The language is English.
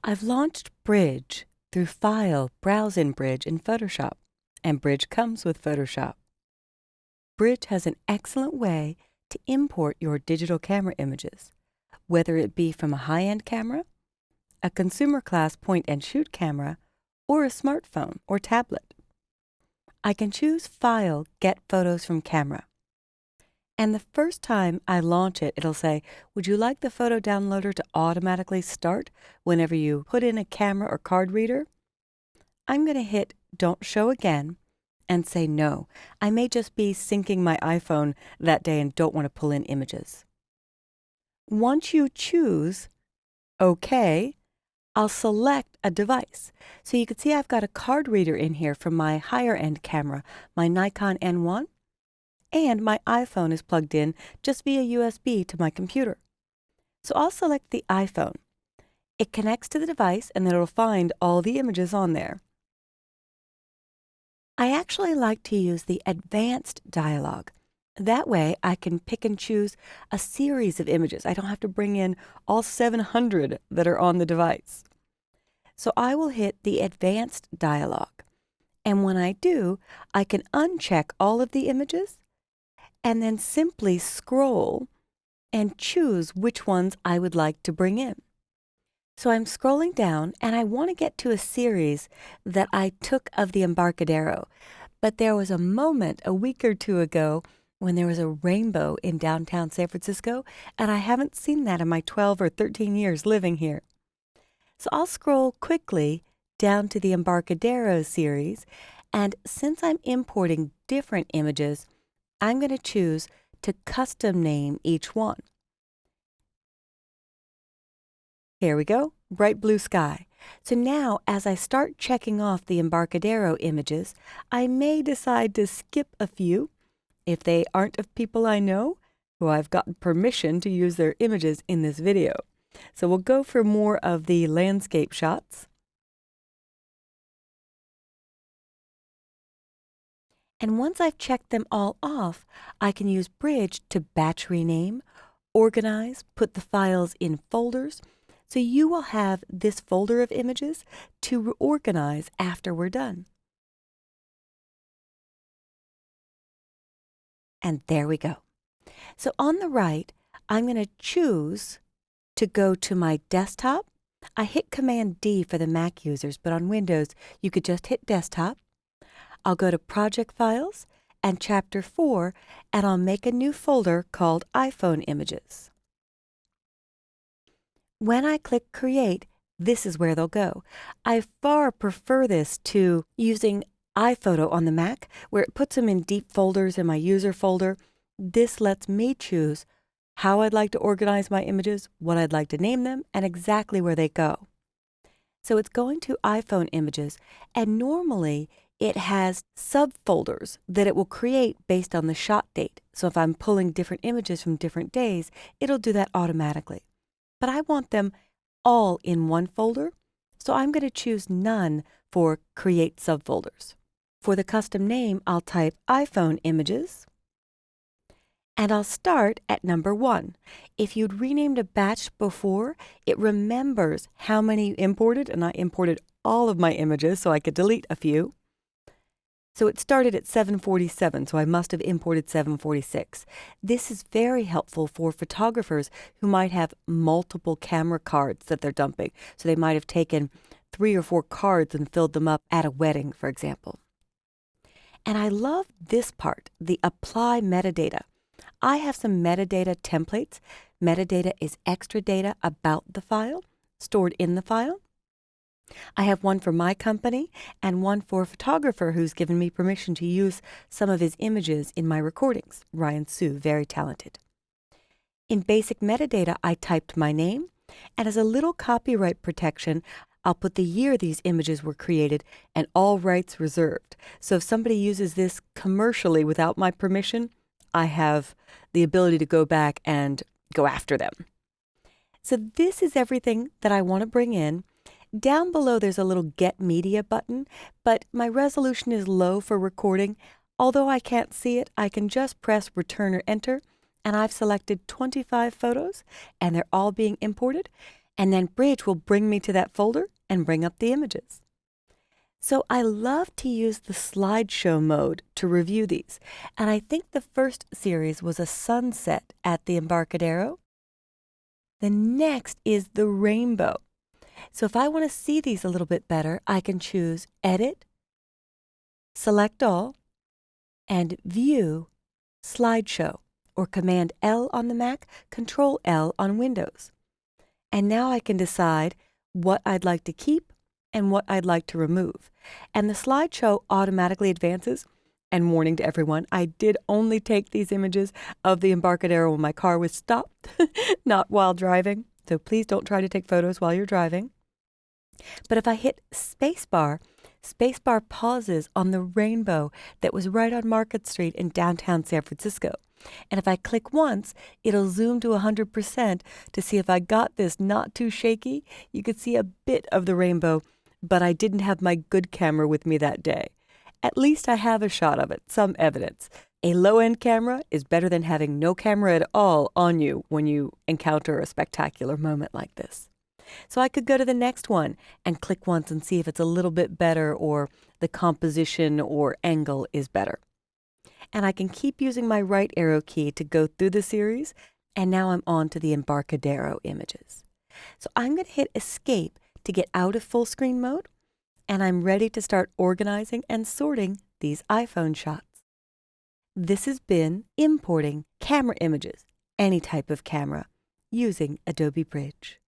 I've launched Bridge through File, Browse in Bridge in Photoshop, and Bridge comes with Photoshop. Bridge has an excellent way to import your digital camera images, whether it be from a high-end camera, a consumer class point-and-shoot camera, or a smartphone or tablet. I can choose File, Get Photos from Camera. And the first time I launch it, it'll say, would you like the photo downloader to automatically start whenever you put in a camera or card reader? I'm going to hit Don't Show Again and say no. I may just be syncing my iPhone that day and don't want to pull in images. Once you choose OK, I'll select a device. So you can see I've got a card reader in here from my higher end camera, my Nikon N1. And my iPhone is plugged in just via USB to my computer. So I'll select the iPhone. It connects to the device and then it'll find all the images on there. I actually like to use the advanced dialog. That way I can pick and choose a series of images. I don't have to bring in all 700 that are on the device. So I will hit the advanced dialog. And when I do, I can uncheck all of the images and then simply scroll and choose which ones I would like to bring in. So I'm scrolling down and I want to get to a series that I took of the Embarcadero, but there was a moment a week or two ago when there was a rainbow in downtown San Francisco, and I haven't seen that in my 12 or 13 years living here. So I'll scroll quickly down to the Embarcadero series, and since I'm importing different images, I'm going to choose to custom name each one. Here we go, bright blue sky. So now as I start checking off the Embarcadero images, I may decide to skip a few if they aren't of people I know who I've gotten permission to use their images in this video. So we'll go for more of the landscape shots. And once I've checked them all off, I can use Bridge to batch rename, organize, put the files in folders, so you will have this folder of images to organize after we're done. And there we go. So on the right, I'm going to choose to go to my desktop. I hit Command D for the Mac users, but on Windows, you could just hit Desktop. I'll go to Project Files and Chapter 4, and I'll make a new folder called iPhone Images. When I click Create, this is where they'll go. I far prefer this to using iPhoto on the Mac, where it puts them in deep folders in my user folder. This lets me choose how I'd like to organize my images, what I'd like to name them, and exactly where they go. So it's going to iPhone Images, and normally it has subfolders that it will create based on the shot date. So if I'm pulling different images from different days, it'll do that automatically. But I want them all in one folder, so I'm going to choose None for Create Subfolders. For the custom name, I'll type iPhone Images, and I'll start at number 1. If you'd renamed a batch before, it remembers how many you imported, and I imported all of my images so I could delete a few. So it started at 747, so I must have imported 746. This is very helpful for photographers who might have multiple camera cards that they're dumping. So they might have taken 3 or 4 cards and filled them up at a wedding, for example. And I love this part, the Apply Metadata. I have some metadata templates. Metadata is extra data about the file, stored in the file. I have one for my company and one for a photographer who's given me permission to use some of his images in my recordings. Ryan Sue, very talented. In basic metadata, I typed my name, and as a little copyright protection, I'll put the year these images were created and all rights reserved. So if somebody uses this commercially without my permission, I have the ability to go back and go after them. So this is everything that I want to bring in. Down below there's a little Get Media button, but my resolution is low for recording. Although I can't see it, I can just press Return or Enter, and I've selected 25 photos, and they're all being imported. And then Bridge will bring me to that folder and bring up the images. So I love to use the slideshow mode to review these. And I think the first series was a sunset at the Embarcadero. The next is the rainbow. So if I want to see these a little bit better, I can choose Edit, Select All, and View Slideshow, or Command L on the Mac, Control L on Windows. And now I can decide what I'd like to keep and what I'd like to remove. And the slideshow automatically advances. And warning to everyone, I did only take these images of the Embarcadero when my car was stopped, not while driving. So please don't try to take photos while you're driving. But if I hit spacebar, spacebar pauses on the rainbow that was right on Market Street in downtown San Francisco. And if I click once, it'll zoom to 100% to see if I got this not too shaky. You could see a bit of the rainbow, but I didn't have my good camera with me that day. At least I have a shot of it, some evidence. A low-end camera is better than having no camera at all on you when you encounter a spectacular moment like this. So I could go to the next one and click once and see if it's a little bit better or the composition or angle is better. And I can keep using my right arrow key to go through the series, and now I'm on to the Embarcadero images. So I'm going to hit Escape to get out of full screen mode, and I'm ready to start organizing and sorting these iPhone shots. This has been importing camera images, any type of camera, using Adobe Bridge.